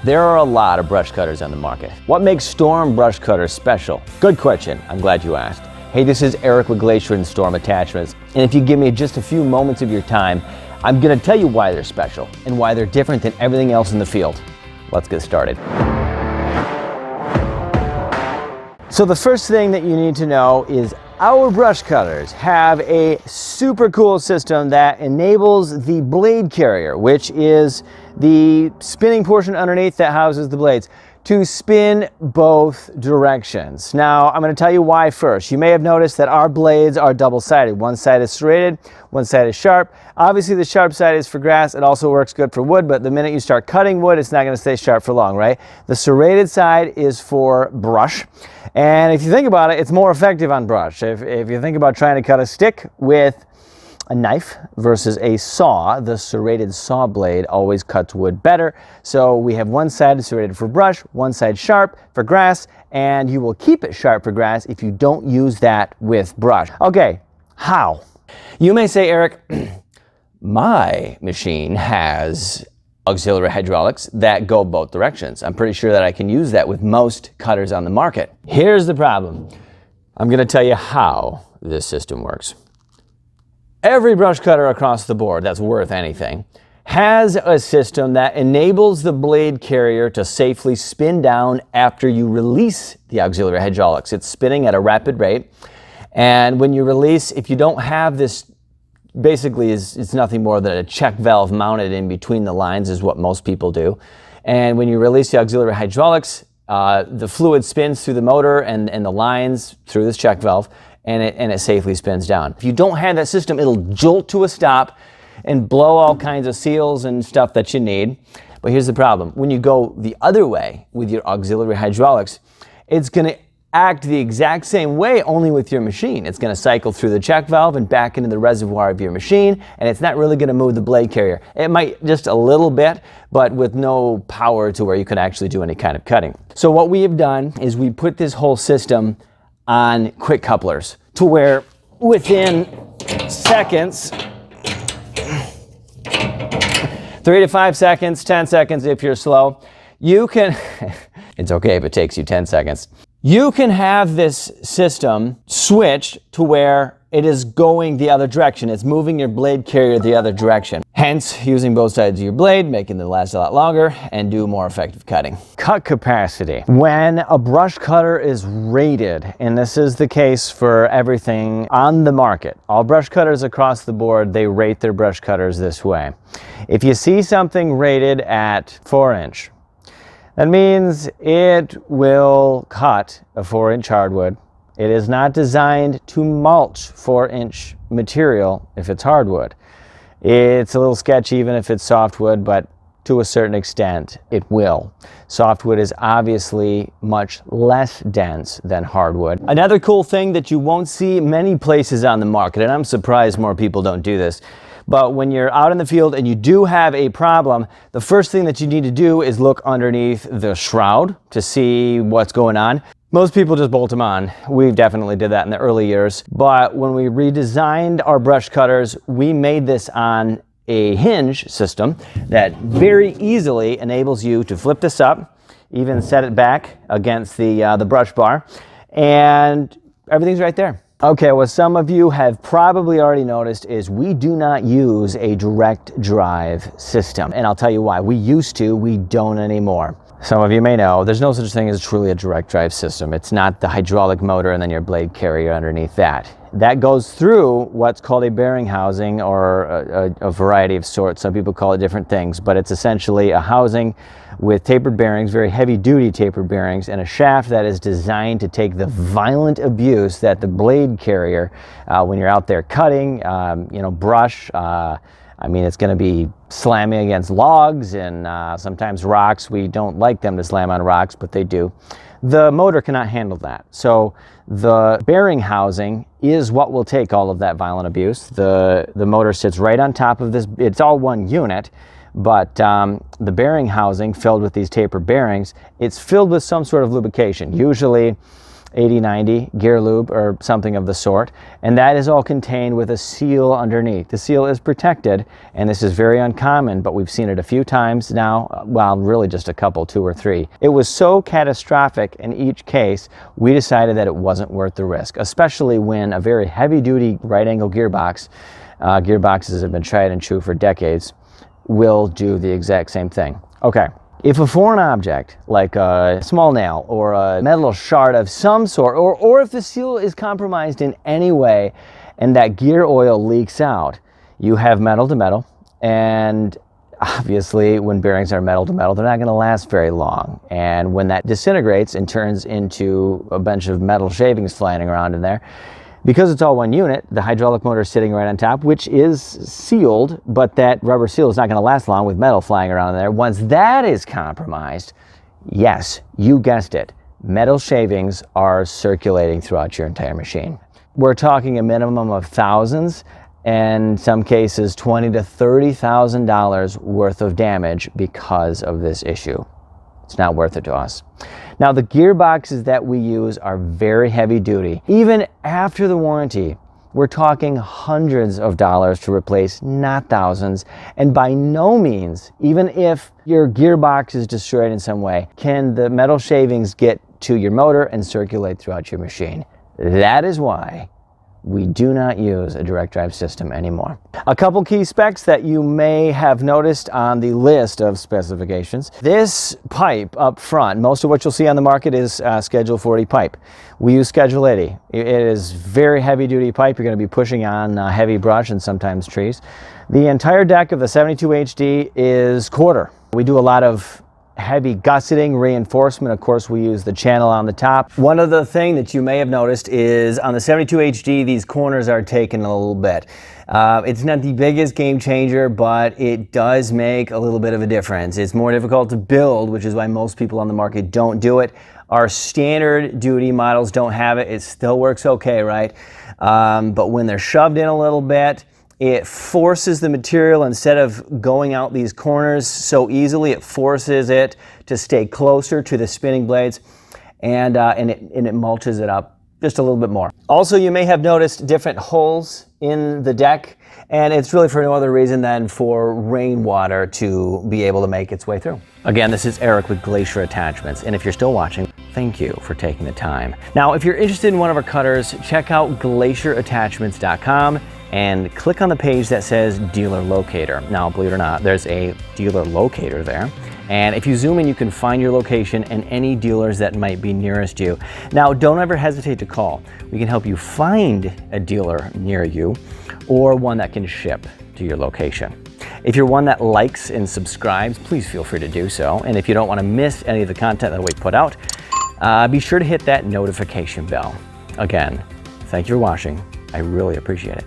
There are a lot of brush cutters on the market. What makes Storm brush cutters special? Good question. I'm glad you asked. Hey, this is Eric with Glacier and Storm Attachments, and if you give me just a few moments of your time, I'm going to tell you why they're special and why they're different than everything else in the field. Let's get started. So the first thing that you need to know is our brush cutters have a super cool system that enables the blade carrier, which is the spinning portion underneath that houses the blades, to spin both directions. Now, I'm going to tell you why first. You may have noticed that our blades are double-sided. One side is serrated, one side is sharp. Obviously, the sharp side is for grass. It also works good for wood, but the minute you start cutting wood, it's not going to stay sharp for long, right? The serrated side is for brush. And if you think about it, it's more effective on brush. If you think about trying to cut a stick with a knife versus a saw, the serrated saw blade always cuts wood better. So we have one side serrated for brush, one side sharp for grass, and you will keep it sharp for grass if you don't use that with brush. Okay, how? You may say, Eric, my machine has auxiliary hydraulics that go both directions. I'm pretty sure that I can use that with most cutters on the market. Here's the problem. I'm going to tell you how this system works. Every brush cutter across the board that's worth anything has a system that enables the blade carrier to safely spin down after you release the auxiliary hydraulics. It's spinning at a rapid rate, and when you release, if you don't have this, basically it's nothing more than a check valve mounted in between the lines is what most people do. And when you release the auxiliary hydraulics, the fluid spins through the motor and the lines through this check valve, and it safely spins down. If you don't have that system, it'll jolt to a stop and blow all kinds of seals and stuff that you need. But here's the problem. When you go the other way with your auxiliary hydraulics, it's going to act the exact same way, only with your machine. It's going to cycle through the check valve and back into the reservoir of your machine, and it's not really going to move the blade carrier. It might just a little bit, but with no power to where you can actually do any kind of cutting. So what we have done is we put this whole system on quick couplers to where within seconds, 3 to 5 seconds, 10 seconds if you're slow, you can, it's okay if it takes you 10 seconds, you can have this system switched to where it is going the other direction. It's moving your blade carrier the other direction. Hence, using both sides of your blade, making them last a lot longer and do more effective cutting. Cut capacity. When a brush cutter is rated, and this is the case for everything on the market, all brush cutters across the board, they rate their brush cutters this way. If you see something rated at 4-inch, that means it will cut a 4-inch hardwood. It is not designed to mulch 4-inch material if it's hardwood. It's a little sketchy even if it's softwood, but to a certain extent it will. Softwood is obviously much less dense than hardwood. Another cool thing that you won't see many places on the market, and I'm surprised more people don't do this, but when you're out in the field and you do have a problem, the first thing that you need to do is look underneath the shroud to see what's going on. Most people just bolt them on. We definitely did that in the early years. But when we redesigned our brush cutters, we made this on a hinge system that very easily enables you to flip this up, even set it back against the brush bar, and everything's right there. Okay, what some of you have probably already noticed is we do not use a direct drive system. And I'll tell you why. We used to, we don't anymore. Some of you may know there's no such thing as truly a direct drive system. It's not the hydraulic motor and then your blade carrier underneath that. That goes through what's called a bearing housing, or a variety of sorts. Some people call it different things, but it's essentially a housing with tapered bearings, very heavy duty tapered bearings, and a shaft that is designed to take the violent abuse that the blade carrier, when you're out there cutting, brush, I mean, it's going to be slamming against logs and sometimes rocks. We don't like them to slam on rocks, but they do. The motor cannot handle that. So the bearing housing is what will take all of that violent abuse. The motor sits right on top of this. It's all one unit, but the bearing housing filled with these tapered bearings, it's filled with some sort of lubrication. Usually 8090 gear lube or something of the sort, and that is all contained with a seal underneath. The seal is protected, and this is very uncommon, but we've seen it a few times now, well, really just a couple, 2 or 3. It was so catastrophic in each case, we decided that it wasn't worth the risk, especially when a very heavy-duty right-angle gearbox, gearboxes have been tried and true for decades, will do the exact same thing. Okay. If a foreign object, like a small nail or a metal shard of some sort, or if the seal is compromised in any way and that gear oil leaks out, you have metal to metal, and obviously when bearings are metal to metal, they're not going to last very long. And when that disintegrates and turns into a bunch of metal shavings flying around in there, because it's all one unit, the hydraulic motor is sitting right on top, which is sealed, but that rubber seal is not going to last long with metal flying around in there. Once that is compromised, yes, you guessed it, metal shavings are circulating throughout your entire machine. We're talking a minimum of thousands, and in some cases $20,000 to $30,000 worth of damage because of this issue. It's not worth it to us. Now, the gearboxes that we use are very heavy duty. Even after the warranty, we're talking hundreds of dollars to replace, not thousands. And by no means, even if your gearbox is destroyed in some way, can the metal shavings get to your motor and circulate throughout your machine. That is why we do not use a direct drive system anymore. A couple key specs that you may have noticed on the list of specifications. This pipe up front, most of what you'll see on the market is Schedule 40 pipe. We use Schedule 80. It is very heavy duty pipe. You're going to be pushing on heavy brush and sometimes trees. The entire deck of the 72HD is quarter. We do a lot of heavy gusseting reinforcement. Of course, we use the channel on the top. One other thing that you may have noticed is on the 72HD, these corners are taken a little bit. It's not the biggest game changer, but it does make a little bit of a difference. It's more difficult to build, which is why most people on the market don't do it. Our standard duty models don't have it. It still works okay, right? But when they're shoved in a little bit, it forces the material, instead of going out these corners so easily, it forces it to stay closer to the spinning blades, and it mulches it up just a little bit more. Also, you may have noticed different holes in the deck, and it's really for no other reason than for rainwater to be able to make its way through. Again, this is Eric with Glacier Attachments, and if you're still watching, thank you for taking the time. Now, if you're interested in one of our cutters, check out glacieratttachments.com and click on the page that says Dealer Locator. Now, believe it or not, there's a dealer locator there. And if you zoom in, you can find your location and any dealers that might be nearest you. Now, don't ever hesitate to call. We can help you find a dealer near you or one that can ship to your location. If you're one that likes and subscribes, please feel free to do so. And if you don't want to miss any of the content that we put out, be sure to hit that notification bell. Again, thank you for watching. I really appreciate it.